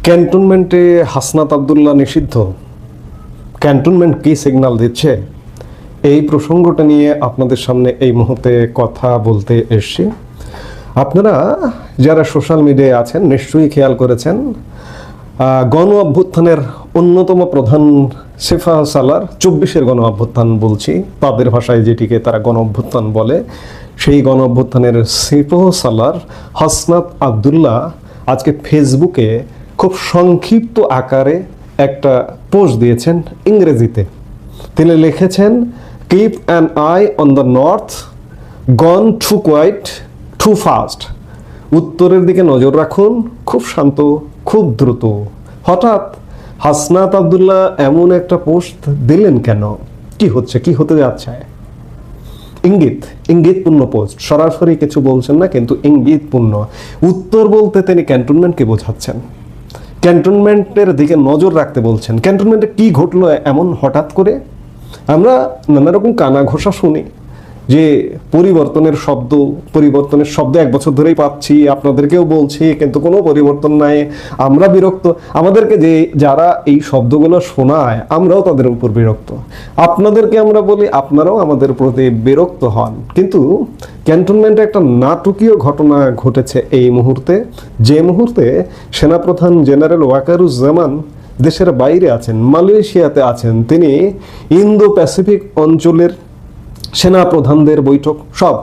ক্যান্টনমেন্টে হাসনাত আবদুল্লাহ নিষিদ্ধ। ক্যান্টনমেন্ট কি সিগন্যাল দিচ্ছে, এই প্রসঙ্গটা নিয়ে আপনাদের সামনে এই মুহূর্তে কথা বলতে এসেছি। আপনারা যারা সোশ্যাল মিডিয়ায় আছেন নিশ্চয়ই খেয়াল করেছেন, গণ অভ্যুত্থানের অন্যতম প্রধান সেফা সালার 24-এর গণ অভ্যুত্থান বলছি, তাদের ভাষায় যেটিকে তারা গণ অভ্যুত্থান বলে, সেই গণ অভ্যুত্থানের সেফা সালার হাসনাত আবদুল্লাহ আজকে ফেসবুকে খুব সংক্ষিপ্ত আকারে একটা পোস্ট দিয়েছেন ইংরেজিতে। তিনি লিখেছেন, keep an eye on the north, gone too quiet too fast. উত্তরের দিকে নজর রাখুন, খুব শান্ত, খুব দ্রুত। হঠাৎ হাসনাত আবদুল্লাহ এমন একটা পোস্ট দিলেন কেন? কি হচ্ছে, কি হতে যাচ্ছে? ইঙ্গিতপূর্ণ পোস্ট, সরাসরি কিছু বলছেন না, কিন্তু ইঙ্গিতপূর্ণ। উত্তর বলতে তিনি ক্যান্টনমেন্টকে বোঝাচ্ছেন, ক্যান্টনমেন্টের দিকে নজর রাখতে বলছেন। ক্যান্টনমেন্টে কি ঘটলো এমন হঠাৎ করে? আমরা নানা রকম কানা ঘোষা শুনি যে পরিবর্তনের শব্দ 1 বছর ধরেই পাচ্ছি, আপনাদেরকেও বলছি, কিন্তু কোনো পরিবর্তন নাই। আমরা বিরক্ত, আমাদেরকে যারা এই শব্দগুলো শোনায় আমরাও তাদের উপর বিরক্ত। আপনাদেরকে আমরা বলি, আপনারাও আমাদের প্রতি বিরক্ত হন। কিন্তু ক্যান্টনমেন্টে একটা নাটকীয় ঘটনা ঘটেছে এই মুহূর্তে, যে মুহূর্তে সেনাপ্রধান জেনারেল ওয়াকারুজ্জামান দেশের বাইরে আছেন, মালয়েশিয়াতে আছেন। তিনি ইন্দো প্যাসিফিক অঞ্চলের সেনা প্রধানদের বৈঠক, সব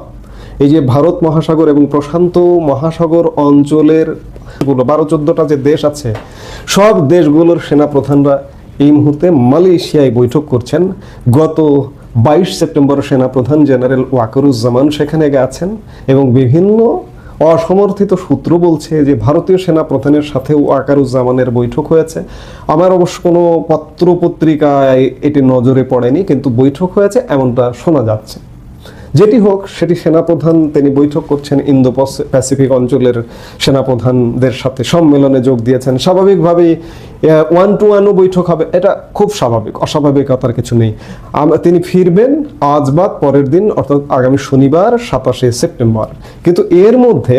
এই যে ভারত মহাসাগর এবং প্রশান্ত মহাসাগর অঞ্চলের 12-14টা যে দেশ আছে, সব দেশগুলোর সেনা প্রধানরা এই মুহূর্তে মালয়েশিয়ায় বৈঠক করছেন। গত 22 সেপ্টেম্বর সেনাপ্রধান জেনারেল ওয়াকারুজ্জামান সেখানে গেছেন এবং বিভিন্ন অসমর্থিত সূত্র বলছে যে ভারতীয় সেনা প্রধানের সাথে ওয়াকারুজ্জামানের বৈঠক হয়েছে। আমার অবশ্য কোনো পত্র পত্রিকায় এটি নজরে পড়েনি, কিন্তু বৈঠক হয়েছে এমনটা শোনা যাচ্ছে। যেটি হোক, সেটি সেনাপ্রধান তিনি বৈঠক করছেন, ইন্দো প্যাসিফিক অঞ্চলের সেনাপ্রধানদের সাথে সম্মেলনে যোগ দিয়েছেন। স্বাভাবিকভাবেই 1-to-1 বৈঠক হবে, এটা খুব স্বাভাবিক, অস্বাভাবিকতার কিছু নেই। তিনি ফিরবেন আজ বাদ পরের দিন, অর্থাৎ আগামী শনিবার 27শে সেপ্টেম্বর। কিন্তু এর মধ্যে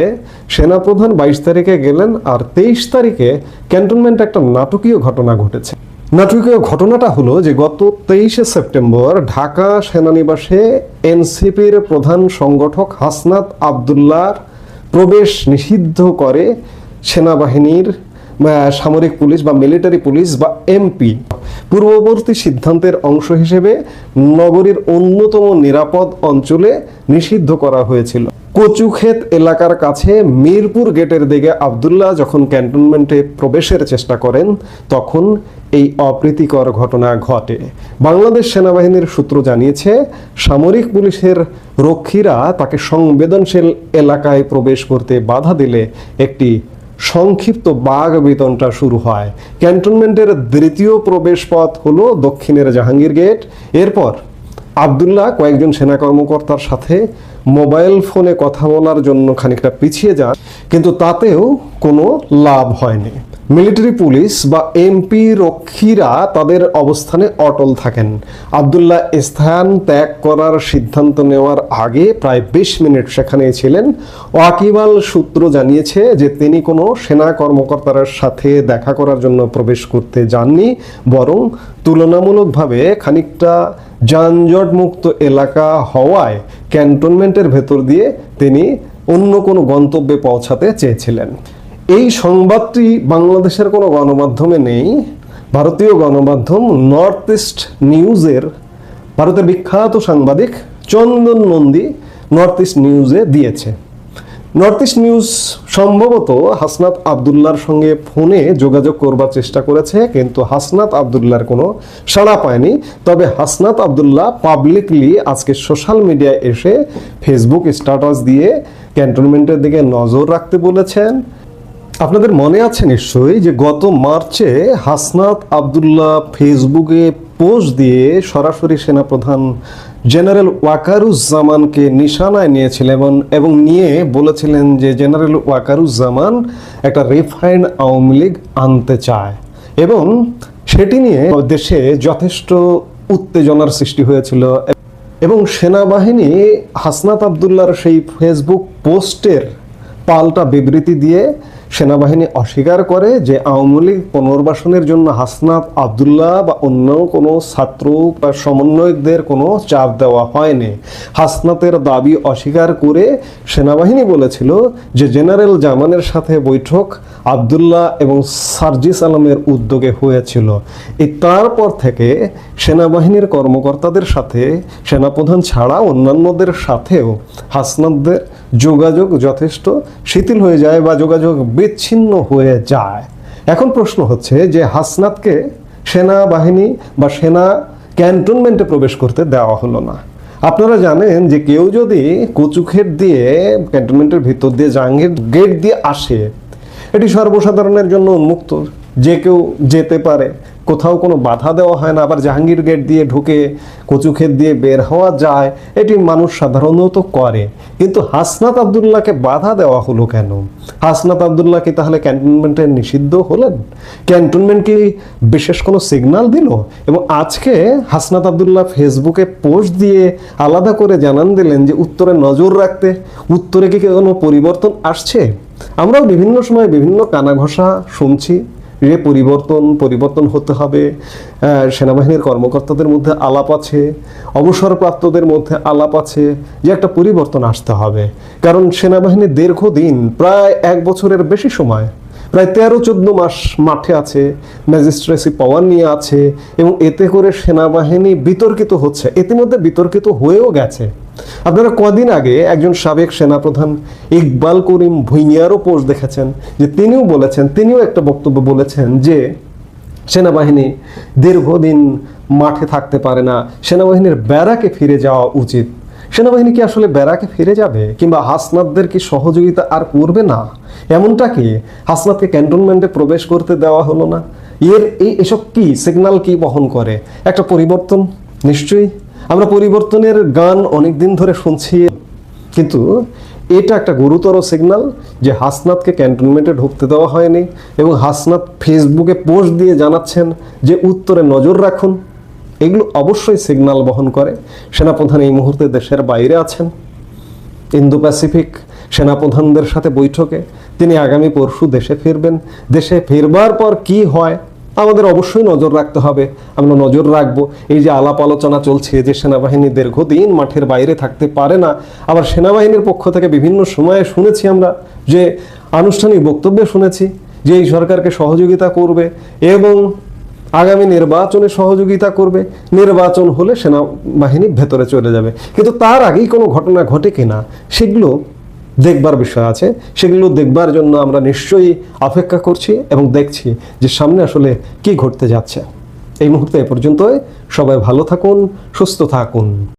সেনাপ্রধান 22 তারিখে গেলেন, আর 23 তারিখে ক্যান্টনমেন্টে একটা নাটকীয় ঘটনা ঘটেছে। নাটকীয় ঘটনাটা হলো যে গত 23শে সেপ্টেম্বর ঢাকা সেনানিবাসে এনসিপির প্রধান সংগঠক হাসনাত আবদুল্লাহর প্রবেশ নিষিদ্ধ করে সেনাবাহিনীর সামরিক পুলিশ বা মিলিটারি পুলিশ বা এমপি। পূর্ববর্তী সিদ্ধান্তের অংশ হিসেবে নগরীর অন্যতম নিরাপদ অঞ্চলে নিষিদ্ধ করা হয়েছিল। কচুক্ষেত এলাকার কাছে মিরপুর গেটের দিকে আবদুল্লাহ যখন ক্যান্টনমেন্টে প্রবেশের চেষ্টা করেন, তখন এই অপ্রীতিকর ঘটনা ঘটে। বাংলাদেশ সেনাবাহিনীর সূত্র জানিয়েছে, সামরিক পুলিশের রক্ষীরা তাকে সংবেদনশীল এলাকায় প্রবেশ করতে বাধা দিলে একটি সংক্ষিপ্ত বাঘ বিতণ্ডা শুরু হয়। ক্যান্টনমেন্টের দ্বিতীয় প্রবেশ পথ হলো দক্ষিণের জাহাঙ্গীর গেট। এরপর আবদুল্লাহ কয়েকজন সেনা কর্মকর্তার সাথে মোবাইল ফোনে কথা বলার জন্য খানিকটা পিছিয়ে যান, কিন্তু তাতেও কোনো লাভ হয়নি। মিলিটারি পুলিশ বা এমপি রক্ষীরা তাদের অবস্থানে অটল থাকেন। আবদুল্লাহ স্থান ত্যাগ করার সিদ্ধান্ত নেওয়ার আগে প্রায় 20 মিনিট সেখানেই ছিলেন। ওয়াকিবহাল সূত্র জানিয়েছে যে তিনি কোনো সেনা কর্মকর্তার সাথে দেখা করার জন্য প্রবেশ করতে যাননি, বরং তুলনামূলকভাবে খানিকটা যানজটমুক্ত এলাকা হওয়ায় ক্যান্টনমেন্টের ভেতর দিয়ে তিনি অন্য কোনো গন্তব্যে পৌঁছাতে চেয়েছিলেন। এই সংবাদটি বাংলাদেশের কোনো গণমাধ্যমে নেই। ভারতীয় গণমাধ্যম নর্থ ইস্ট নিউজের ভারতের বিখ্যাত সাংবাদিক চন্দন নন্দী নর্থ ইস্ট নিউজে দিয়েছে। নর্থ ইস্ট নিউজ সম্ভবত হাসনাত আবদুল্লাহর সঙ্গে ফোনে যোগাযোগ করবার চেষ্টা করেছে, কিন্তু হাসনাত আবদুল্লাহর কোনো সাড়া পায়নি। তবে হাসনাত আবদুল্লাহ পাবলিকলি আজকে সোশ্যাল মিডিয়ায় এসে ফেসবুক স্ট্যাটাস দিয়ে ক্যান্টনমেন্টের দিকে নজর রাখতে বলেছেন। আপনাদের মনে আছে নিশ্চয়ই যে গত মার্চে হাসনাত আবদুল্লাহ ফেসবুকে পোস্ট দিয়ে সরাসরি সেনাপ্রধান জেনারেল ওয়াকারুজ্জামানকে নিশানায় নিয়েছিলেন এবং নিয়ে বলেছিলেন যে জেনারেল ওয়াকারুজ্জামান একটা রিফাইন্ড আওয়ামী লীগ আনতে চায়, এবং সেটি নিয়ে দেশে যথেষ্ট উত্তেজনার সৃষ্টি হয়েছিল। এবং সেনাবাহিনী হাসনাত আবদুল্লাহর সেই ফেসবুক পোস্টের পাল্টা বিবৃতি দিয়ে সেনাবাহিনী অস্বীকার করে যে আওয়ামী লীগ পুনর্বাসনের জন্য হাসনাত আব্দুল্লাহ বা অন্য কোনো ছাত্র বা সমন্বয়কদের কোনো চাপ দেওয়া হয়নি। হাসনাতের দাবি অস্বীকার করে সেনাবাহিনী বলেছিল যে জেনারেল জামানের সাথে বৈঠক আব্দুল্লাহ এবং সার্জিস আলমের উদ্যোগে হয়েছিল। তারপর থেকে সেনাবাহিনীর কর্মকর্তাদের সাথে সেনাপ্রধান ছাড়া অন্যান্যদের সাথেও হাসনাতদের যোগাযোগ যথেষ্ট শিথিল হয়ে যায় বা যোগাযোগ বিচ্ছিন্ন হয়ে যায়। এখন প্রশ্ন হচ্ছে যে হাসনাতকে সেনাবাহিনী বা সেনা ক্যান্টনমেন্টে প্রবেশ করতে দেওয়া হলো না। আপনারা জানেন যে কেউ যদি কচুক্ষেত দিয়ে ক্যান্টনমেন্টের ভিতর দিয়ে জাহাঙ্গীর গেট দিয়ে আসে, এটি সর্বসাধারণের জন্য উন্মুক্ত, যে কেউ যেতে পারে, কোথাও কোনো বাধা দেওয়া হয় না। আবার জাহাঙ্গীর গেট দিয়ে ঢুকে কচুক্ষেত দিয়ে বের হওয়া যায়, এটি মানুষ সাধারণত করে। কিন্তু হাসনাত আব্দুল্লাহকে বাধা দেওয়া হলো কেন? হাসনাত আব্দুল্লাহ কি তাহলে ক্যান্টনমেন্টে নিষিদ্ধ হলেন? ক্যান্টনমেন্ট কি বিশেষ কোনো সিগন্যাল দিল? এবং আজকে হাসনাত আব্দুল্লাহ ফেসবুকে পোস্ট দিয়ে আলাদা করে জানান দিলেন যে উত্তরে নজর রাখতে। উত্তরে কি কোনো পরিবর্তন আসছে? আমরাও বিভিন্ন সময় বিভিন্ন কানাঘষা শুনছি যে পরিবর্তন হতে হবে। সেনাবাহিনীর কর্মকর্তাদের মধ্যে আলাপ আছে, অবসরপ্রাপ্তদের মধ্যে আলাপ আছে যে একটা পরিবর্তন আসতে হবে। কারণ সেনাবাহিনী দীর্ঘদিন প্রায় 1 বছরের বেশি সময়, প্রায় 13-14 মাস মাঠে আছে, ম্যাজিস্ট্রেসি পাওয়ার নিয়ে আছে, এবং এতে করে সেনাবাহিনী বিতর্কিত হচ্ছে, ইতিমধ্যে বিতর্কিত হয়েও গেছে। আপনারা কদিন আগে একজন সাবেক সেনাপ্রধান ইকবাল করিম ভুঁইয়ারও পোস্ট দেখেছেন যে তিনিও একটা বক্তব্য বলেছেন যে সেনাবাহিনী দীর্ঘদিন মাঠে থাকতে পারে না, সেনাবাহিনীর ব্যারাকে ফিরে যাওয়া উচিত। সেনাবাহিনী কি আসলে ব্যারাকে ফিরে যাবে, কিংবা হাসনাতদের কি সহযোগিতা আর করবে না? এমনটা কি হাসনাতকে ক্যান্টনমেন্টে প্রবেশ করতে দেওয়া হলো না? এসব কি সিগন্যাল কি বহন করে? একটা পরিবর্তন নিশ্চয়ই। আমরা পরিবর্তনের গান অনেক দিন ধরে শুনছি, কিন্তু এটা একটা গুরুতর সিগন্যাল যে হাসনাতকে ক্যান্টনমেন্টে ঢুকতে দেওয়া হয়নি। এবং হাসনাত ফেসবুকে পোস্ট দিয়ে জানাচ্ছেন যে উত্তরে নজর রাখুন। এগুলো অবশ্যই সিগন্যাল বহন করে। সেনাপ্রধান এই মুহূর্তে দেশের বাইরে আছেন, ইন্দো প্যাসিফিক সেনাপ্রধানদের সাথে বৈঠকে। তিনি আগামী পরশু দেশে ফিরবেন। দেশে ফিরবার পর কি হয় আমাদের অবশ্যই নজর রাখতে হবে। আমরা নজর রাখবো। এই যে আলাপ আলোচনা চলছে যে সেনাবাহিনী দীর্ঘদিন মাঠের বাইরে থাকতে পারে না, আবার সেনাবাহিনীর পক্ষ থেকে বিভিন্ন সময়ে শুনেছি আমরা যে আনুষ্ঠানিক বক্তব্যে শুনেছি যে এই সরকারকে সহযোগিতা করবে এবং আগামী নির্বাচনে সহযোগিতা করবে, নির্বাচন হলে সেনাবাহিনী ভেতরে চলে যাবে। কিন্তু তার আগেই কোনো ঘটনা ঘটে কিনা সেগুলো দেখবার বিষয় আছে। সেগুলো দেখবার জন্য আমরা নিশ্চয়ই অপেক্ষা করছি এবং দেখছি যে সামনে আসলে কি ঘটতে যাচ্ছে। এই মুহূর্তে এ পর্যন্তই। সবাই ভালো থাকুন, সুস্থ থাকুন।